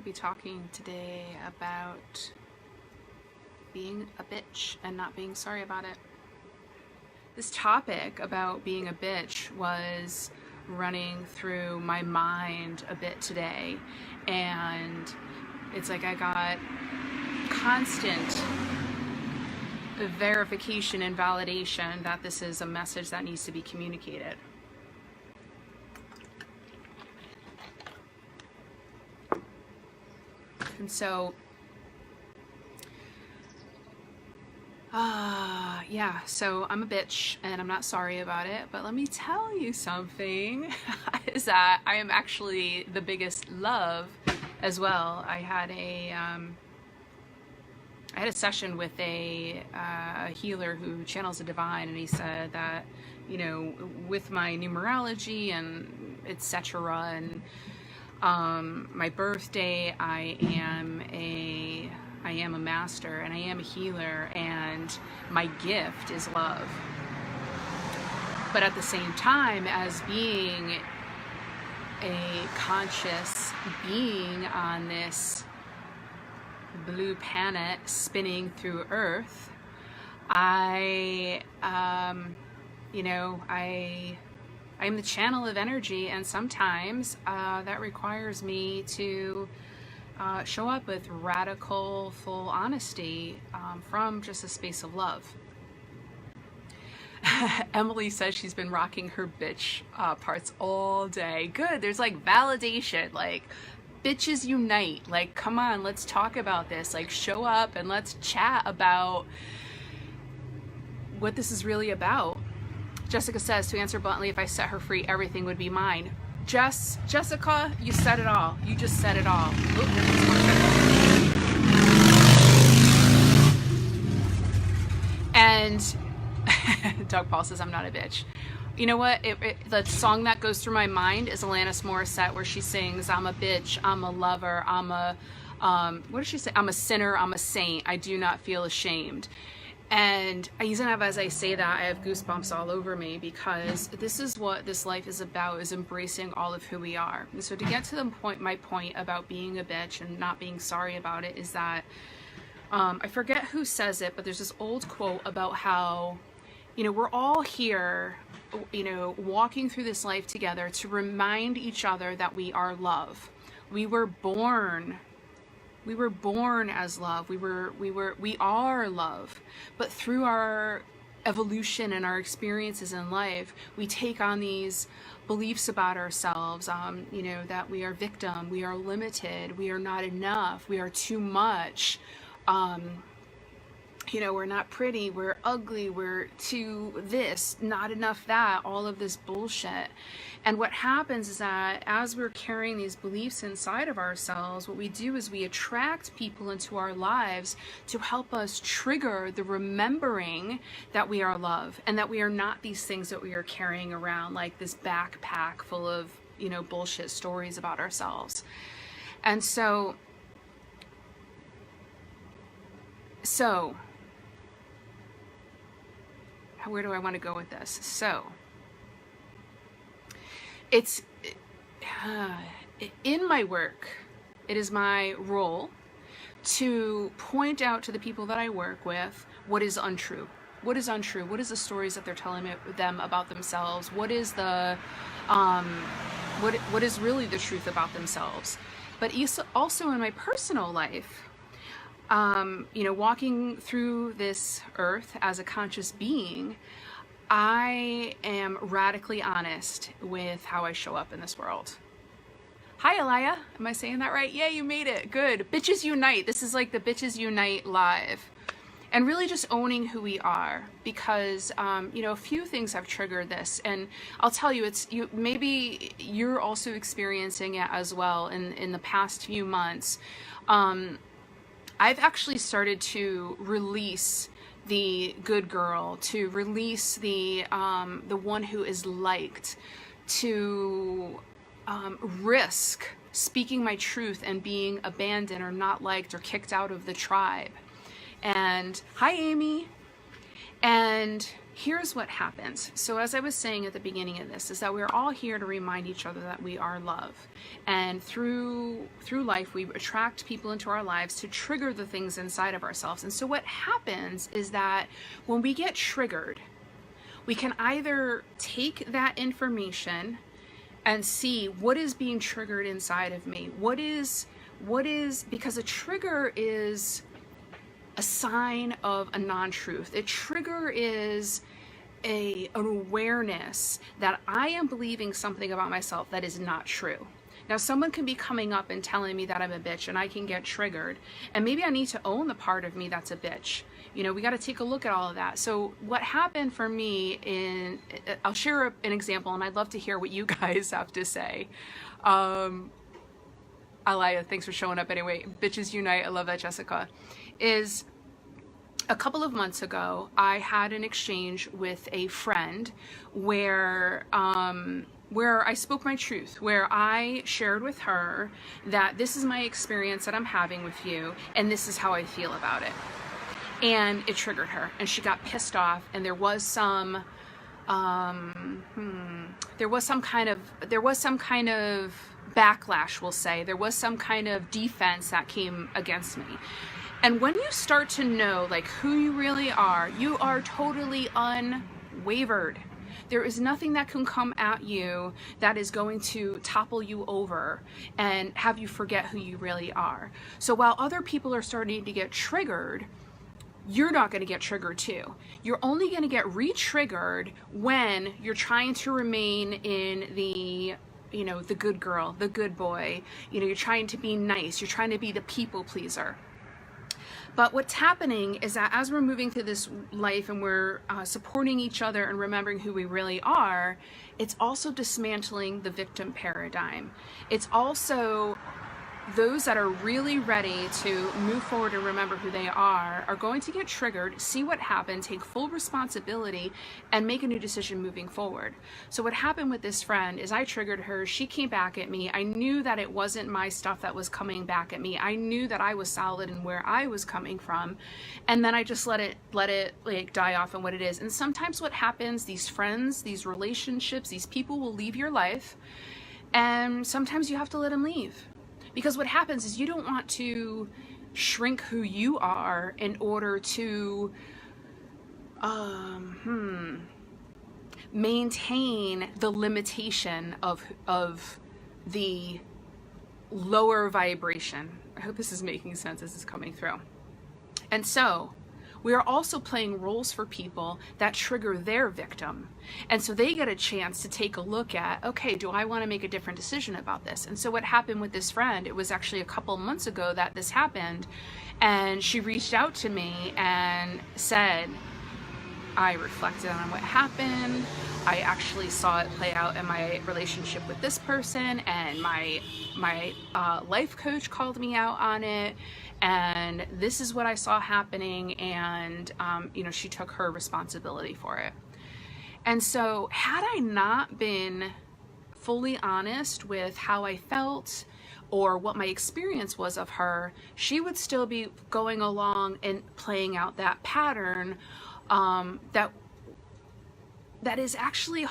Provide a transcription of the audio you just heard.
be talking today about being a bitch and not being sorry about it. This topic about being a bitch was running through my mind a bit today, and it's like I got constant verification and validation that this is a message that needs to be communicated. And so, so I'm a bitch and I'm not sorry about it, but let me tell you something, is that I am actually the biggest love as well. I had a session with a healer who channels the divine, and he said that, you know, with my numerology and etc. and my birthday, I am a master and I am a healer, and my gift is love. But at the same time, as being a conscious being on this blue planet spinning through Earth, I am the channel of energy, and sometimes that requires me to show up with radical, full honesty from just a space of love. Emily says she's been rocking her bitch parts all day. Good, there's like validation, like bitches unite. Like, come on, let's talk about this. Like, show up and let's chat about what this is really about. Jessica says, to answer bluntly, if I set her free, everything would be mine. Jessica, you said it all. You just said it all. And Doug Paul says, I'm not a bitch. You know what? The song that goes through my mind is Alanis Morissette, where she sings, I'm a bitch, I'm a lover, I'm a, what does she say? I'm a sinner, I'm a saint, I do not feel ashamed. And as I say that, I have goosebumps all over me, because this is what this life is about, is embracing all of who we are. And so to get to my point about being a bitch and not being sorry about it, is that, I forget who says it, but there's this old quote about how, you know, we're all here, you know, walking through this life together to remind each other that we are love. We were born as love. We are love. But through our evolution and our experiences in life, we take on these beliefs about ourselves, you know, that we are victim, we are limited, we are not enough, we are too much. You know, we're not pretty, we're ugly, we're too this, not enough that, all of this bullshit. And what happens is that as we're carrying these beliefs inside of ourselves, what we do is we attract people into our lives to help us trigger the remembering that we are love, and that we are not these things that we are carrying around like this backpack full of, you know, bullshit stories about ourselves. And so where do I want to go with this? So it's in my work, it is my role to point out to the people that I work with what is untrue. What is untrue? What is the stories that they're telling them about themselves? What is the what is really the truth about themselves? But also in my personal life, you know, walking through this earth as a conscious being, I am radically honest with how I show up in this world. Hi, Alaya. Am I saying that right? Yeah, you made it. Good. Bitches Unite. This is like the Bitches Unite live. And really just owning who we are, because, you know, a few things have triggered this. And I'll tell you, maybe you're also experiencing it as well in the past few months. I've actually started to release the good girl, to release the one who is liked, to risk speaking my truth and being abandoned or not liked or kicked out of the tribe. And hi, Amy. And here's what happens. So as I was saying at the beginning of this, is that we're all here to remind each other that we are love. And through life, we attract people into our lives to trigger the things inside of ourselves. And so what happens is that when we get triggered, we can either take that information and see what is being triggered inside of me. What is, because a trigger is a sign of a non-truth. A trigger is an awareness that I am believing something about myself that is not true. Now, someone can be coming up and telling me that I'm a bitch, and I can get triggered. And maybe I need to own the part of me that's a bitch. You know, we got to take a look at all of that. So what happened for me I'll share an example, and I'd love to hear what you guys have to say. Alaya, thanks for showing up anyway. Bitches Unite, I love that, Jessica. Is a couple of months ago, I had an exchange with a friend where I spoke my truth, where I shared with her that this is my experience that I'm having with you, and this is how I feel about it. And it triggered her, and she got pissed off, and there was some kind of backlash, we'll say. There was some kind of defense that came against me. And when you start to know like who you really are, you are totally unwavered. There is nothing that can come at you that is going to topple you over and have you forget who you really are. So while other people are starting to get triggered, you're not going to get triggered too. You're only going to get re-triggered when you're trying to remain in the, you know, the good girl, the good boy. You know, you're trying to be nice. You're trying to be the people pleaser. But what's happening is that as we're moving through this life and we're supporting each other and remembering who we really are, it's also dismantling the victim paradigm. It's also those that are really ready to move forward and remember who they are going to get triggered, see what happened, take full responsibility, and make a new decision moving forward. So what happened with this friend is I triggered her, she came back at me. I knew that it wasn't my stuff that was coming back at me. I knew that I was solid in where I was coming from. And then I just let it like die off in what it is. And sometimes what happens, these friends, these relationships, these people will leave your life, and sometimes you have to let them leave. Because what happens is you don't want to shrink who you are in order to maintain the limitation of the lower vibration. I hope this is making sense as it's coming through. And so we are also playing roles for people that trigger their victim. And so they get a chance to take a look at, okay, do I want to make a different decision about this? And so what happened with this friend, it was actually a couple months ago that this happened, and she reached out to me and said, I reflected on what happened. I actually saw it play out in my relationship with this person, and my life coach called me out on it. And this is what I saw happening, and you know, she took her responsibility for it. And so had I not been fully honest with how I felt or what my experience was of her, she would still be going along and playing out that pattern that is actually